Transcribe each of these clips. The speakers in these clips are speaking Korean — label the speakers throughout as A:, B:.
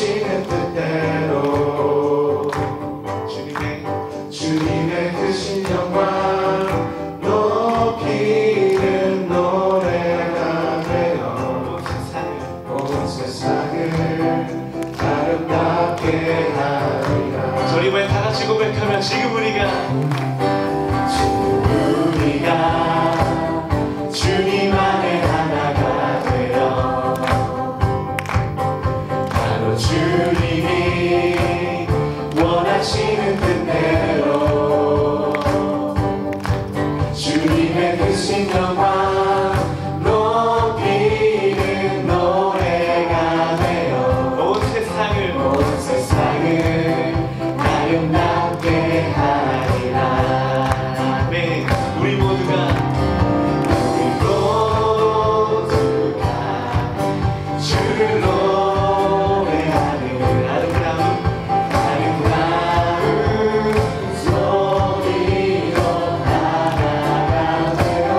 A: 원하시는 뜻대로 주님의 그 신령과 높이는 노래가 되어 온 세상을 아름답게 하리라.
B: 저희 왜 다 같이 고백하면 지금 우리가
A: 주님 안에 하나가 되어 바로 주님이 원하시는 뜻대로 주님의 그 신령과 높이는 노래가 되어
B: 온 세상을
A: 아름답게 하리라.
B: 네, 우리 모두가
A: 주를 노래하는 아름다운 소리로 하나가 되어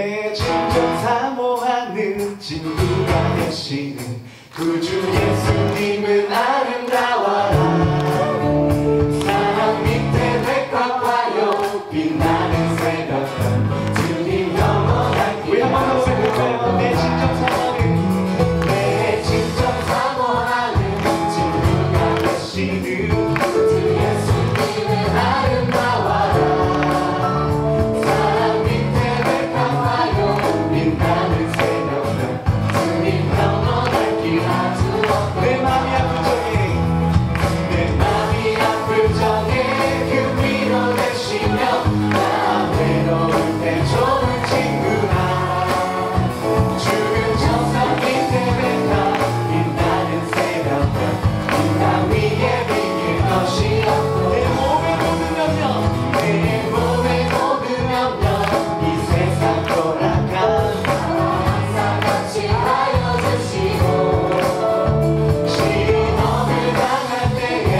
B: 내 진정 사모하는 친구가 되시는 구주 예수님은 아름다워라.
A: 사랑 밑에 백합화요 빛나는 새벽별 주님 영원한
B: 우리 한번 더 해볼까요? 내 진정 사모하는
A: 내 진정 사모하는 친구가
B: 되시는
A: 주 예수님은 아름다워라. 사랑 밑에 백합화요 빛나는 새벽별 주님 영원한 길 아주
B: 내 맘이 아픈 적에
A: 내 맘이 아플 적에 그 위로 되시며 나 외로울 때 좋은 친구라. 주는 천사 밑에 백합 빛나는 새벽별 나 위에 비길 것이 없고
B: 내 몸에 모든 영역
A: 내 몸의 모든 영역 이 세상 돌아가 항상 같이 하여 주시고 시험을 당할 때에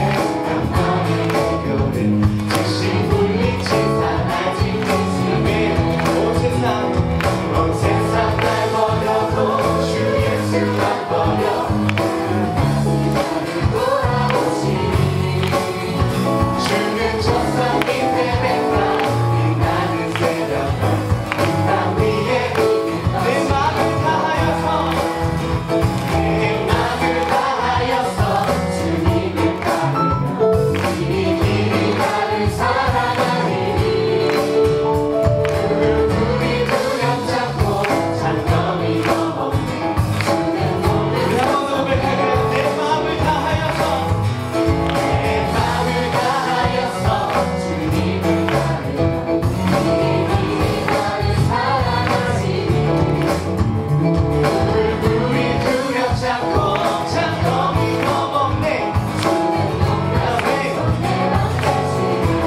A: 깜깜이 해결을 즉시 물리친 사나진 예수님
B: 온 세상
A: 날 버려도 주 예수만 버려 나를 돌아오시니 주는 천사 밑에 백합 빛나는 새벽별 나 위에
B: 내 마음을 다하여서
A: 내 맘을 다하여서 주님을 따르며 이 길이 나를 사랑하리니 그분이 두렵 잡고 장점이 넘었네 주는
B: 우리
A: 모든
B: 한번 더 고백할까요? 내 마음을 다하여서
A: 내 맘을 다하여서 주님을 따르며 이 길이 나를 사랑하시니 그분이 두렵 잡고
B: 장검이 넘었네.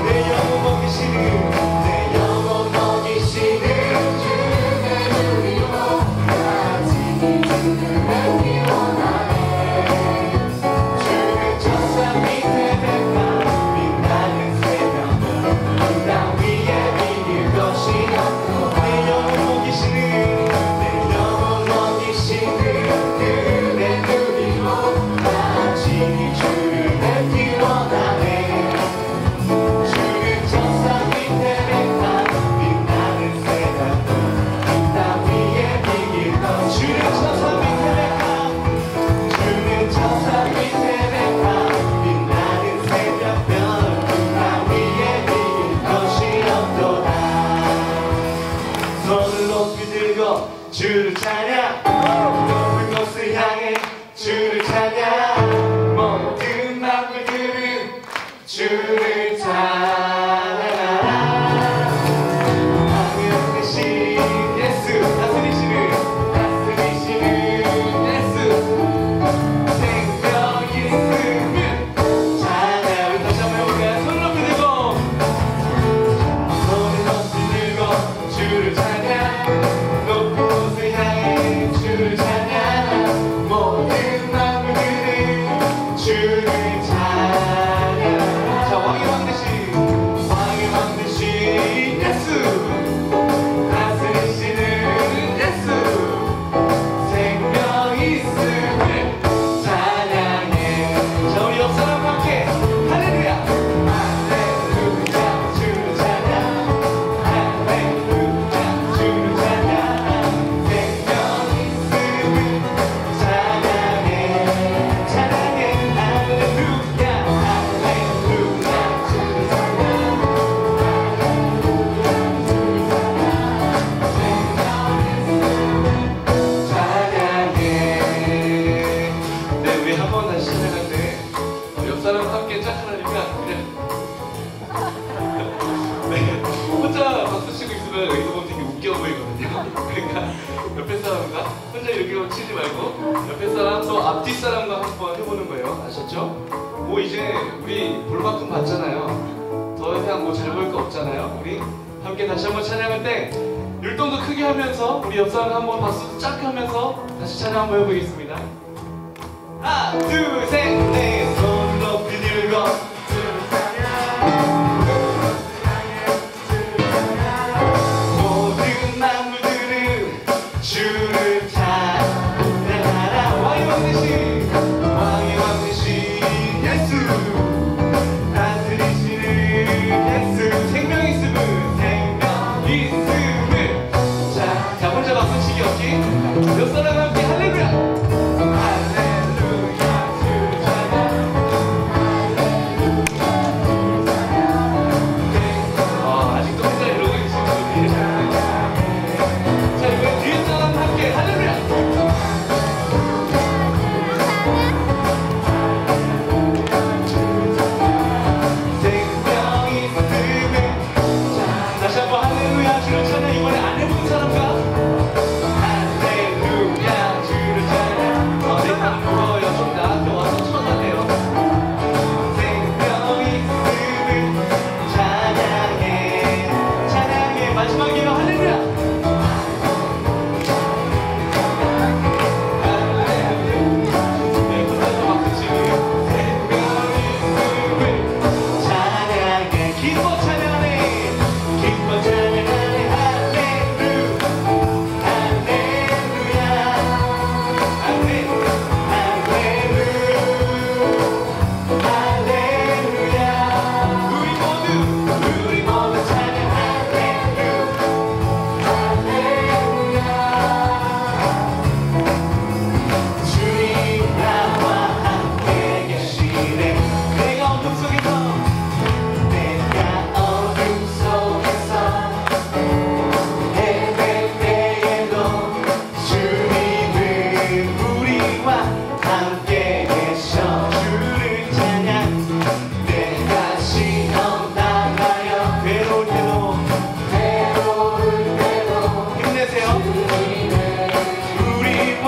B: 내 영혼 먹이시는
A: 내 영혼 먹이시는 주님의 주리로 나지니 주님을 기원하네. 주는 천사 밑에 백합 빛나는 새벽별 나 위에 비길 것이 없고
B: 내 영혼 먹이시는
A: 내 영혼 먹이시는 그의 주리로 나지니 주님을 기원하네. 주는 천사 밑에 백합 빛나는 새벽별 나 위에 비길 것이
B: 주는 천사 밑에 백합
A: 주는 천사 밑에 백합 빛나는 새벽별 나 위에 비길 것이 없도다.
B: 손을 높이 들고 주를 찬양 높은 곳을 향해 주를 찬양 모든 만물들은 주를 찬양하라. 하늘 대신 예수 다스리시는 예수 생명이 있으면 찬양을 다시 한번 해볼까요? 손을 높이 들고 손을 높이 들고 주를 찬양 높은 곳을 향해 주를 찬양 모든 만물들은 주를 찬양. 자, 왕의 왕 대신 예수 다스리시는 예수 생명 있음을 찬양해. 자, 우리 옆 사람과 함께 할렐루야 할렐루야 주를 찬양 할렐루야 주를 찬양 생명 있음을 찬양해 찬양해 할렐루야 할렐루야 주를 찬양해. 네, 우리 한 번 다시 찬양할 때 옆 사람과 함께 짝하니까 그냥 네, 혼자 박수 치고 있으면 여기서 보면 되게 웃겨 보이거든요. 그러니까 옆에 사람과 혼자 이렇게 치지 말고 옆에 사람 또 앞뒤 사람과 한번 해보는 거예요. 아셨죠? 뭐 이제 우리 볼 만큼 봤잖아요. 더 이상 뭐 잘 볼 거 없잖아요. 우리 함께 다시 한번 찬양할 때 율동도 크게 하면서 우리 옆 사람 한번 박수도 쫙 하면서 다시 찬양 한번 해보겠습니다. 하나, 둘, 셋, 넷, 손 높이 들고 주를 찬양 모든 만물들은 규칙이 없지? 몇 사람 함께 할렐루야! 할렐루야 주를 찬양. 아직도 혼자 이러고 계신 분이. 자, 이번엔 뒤에 사람 함께 할렐루야! 생명이 있음에. 자, 다시 한번 할렐루야 주를 찬양. 이번에 안 해본 사람과 할렐루야 주를 찬양. 내 방 무거워요. 좀 나한테 와서 쳐달래요. 생명이 있음을 찬양해. 찬양해. 마지막이에요. 할렐루야. 네, 혼자서 박수 치고 생명이 있음을 찬양해. 기뻐 찬양해. 기뻐 찬양하네. 할렐루야. 할렐루야. 할렐루야. 우리 모두 찬양. 할렐루야. 주님 나와 함께 계시네. 내가 어둠 속에서 헤맬 때에도 주님은 우리와 함께 계셔. 주를 찬양. 내가 시험 당하여 괴로울 때도 힘내세요. 우리와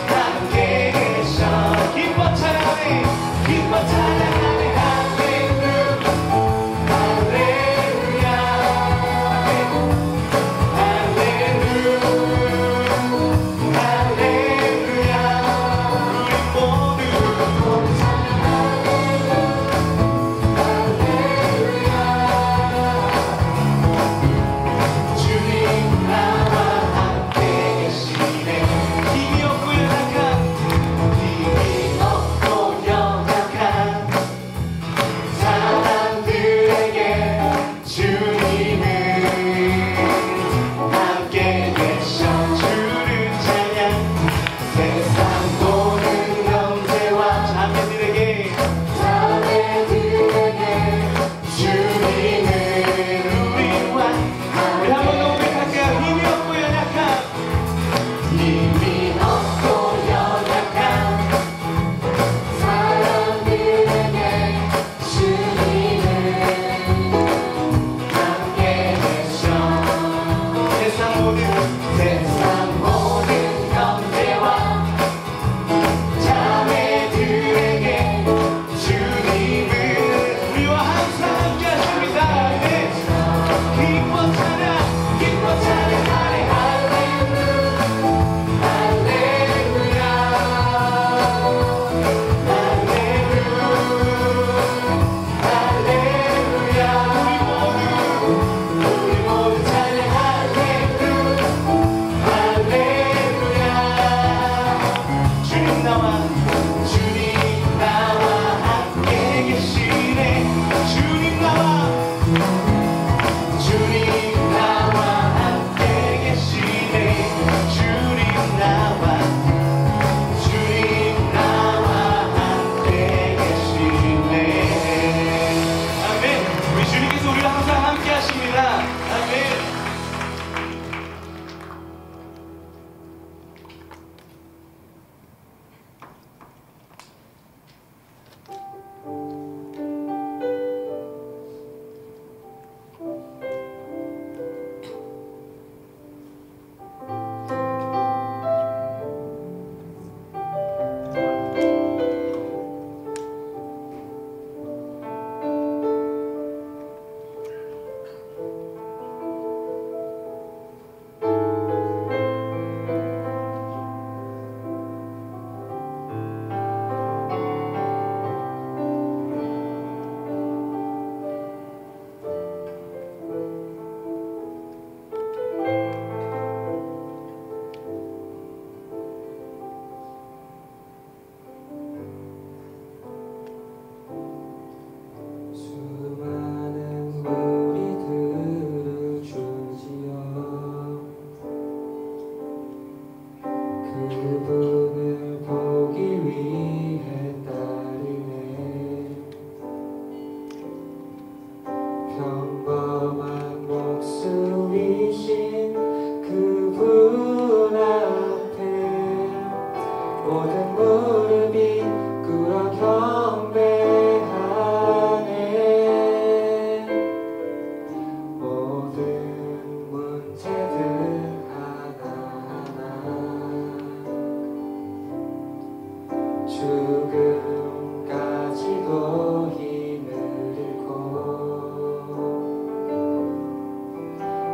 B: 함께 계셔. 기뻐 찬양하네. 기뻐 찬양하네. 할렐루야. 할렐루야. 우리 모두 주님 나와 함께
C: 그분을 보기 위해 따르네. 평범한 목숨이신 그분 앞에 모든 무릎이 꿇어 경배하네. 모든 문제들 하나하나 죽음까지도 힘을 잃고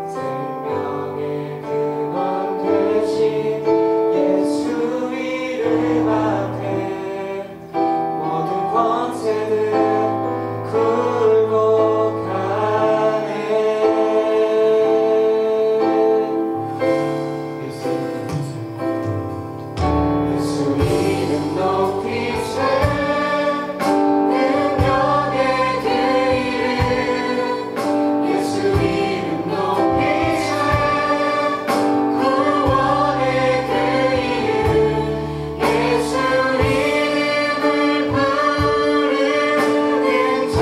C: 생명의 근원 되신 예수 이름 앞에 모든 권세들 굴복하네. 예수 이름 높이세. 능력의 그 이름 예수 이름 높이세. 구원의 그 이름 예수 이름을 부르는 자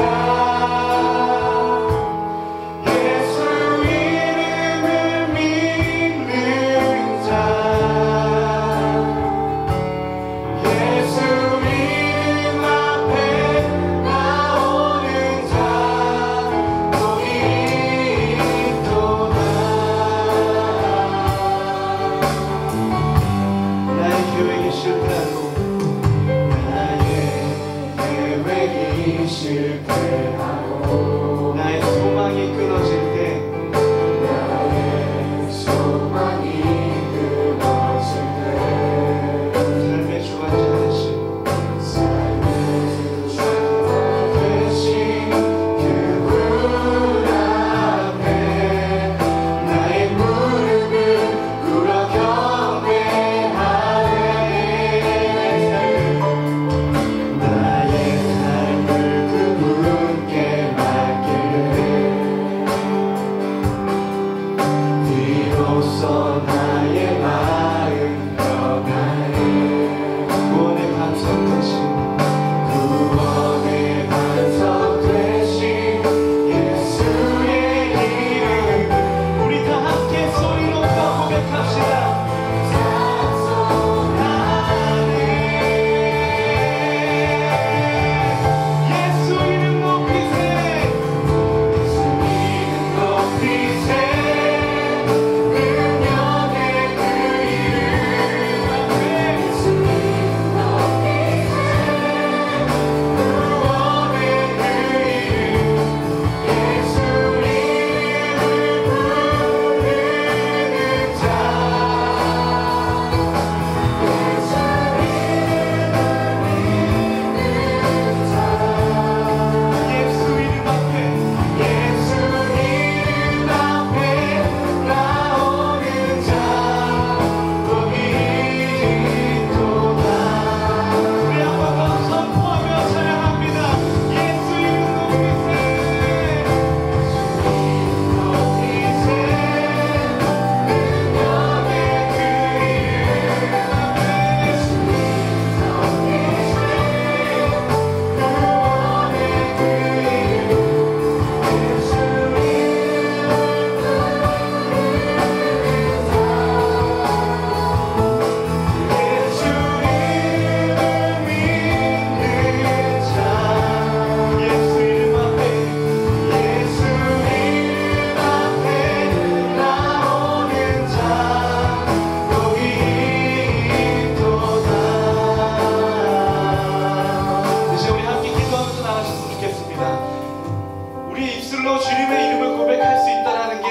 C: 예수 이름을 믿는 자 예수 이름 앞에 나오는 자 복이 있도다. 나의 계획이 실패하고 나의 계획이 실패하고 나의 소망이 끊어질 때 나의 소망이 끊어질 때 삶의 주관자 되신 삶의 주관자 되신 그분 앞에 나의 무릎을 꿇어 경배하네. 나의 삶을 그분께 맡길래 비로소 나의 마음 변하네. 구원의 반석 되신 구원의 반석 되신 예수의 이름 우리 다 함께 소리 높여 고백합시다. 예수 이름 높이세. 예수 이름 높이세. 능력의 그 이름 앞에 예수 이름 높이세. 구원의 그 이름 예수 이름을 부르는 자 예수 이름 앞에 예수 이름 앞에 나오는 자 복이 있도다. 우리 한번 더 선포하며 찬양합니다. 예수 이름 높이세. 높이세. 능력의 그 이름 앞에 예수 이름 높이세. 구원의 그 이름 예수 예수 이름 앞에 예수 이름 앞에 나오는 자 복이 있도다. 이제 우리 함께 기도하면서 나가셨으면 좋겠습니다. 우리의 입술로 주님의 이름을 고백할 수 있다는 게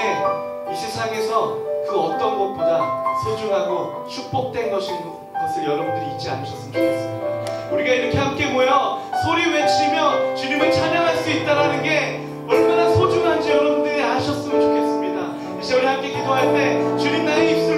C: 이 세상에서 그 어떤 것보다 소중하고 축복된 것인 것을 여러분들이 잊지 않으셨으면 좋겠습니다. 우리가 이렇게 함께 모여 소리 외치며 주님을 찬양할 수 있다는 게 얼마나 소중한지 여러분들이 아셨으면 좋겠습니다. 이제 우리 함께 기도할 때 주님 나의 입술로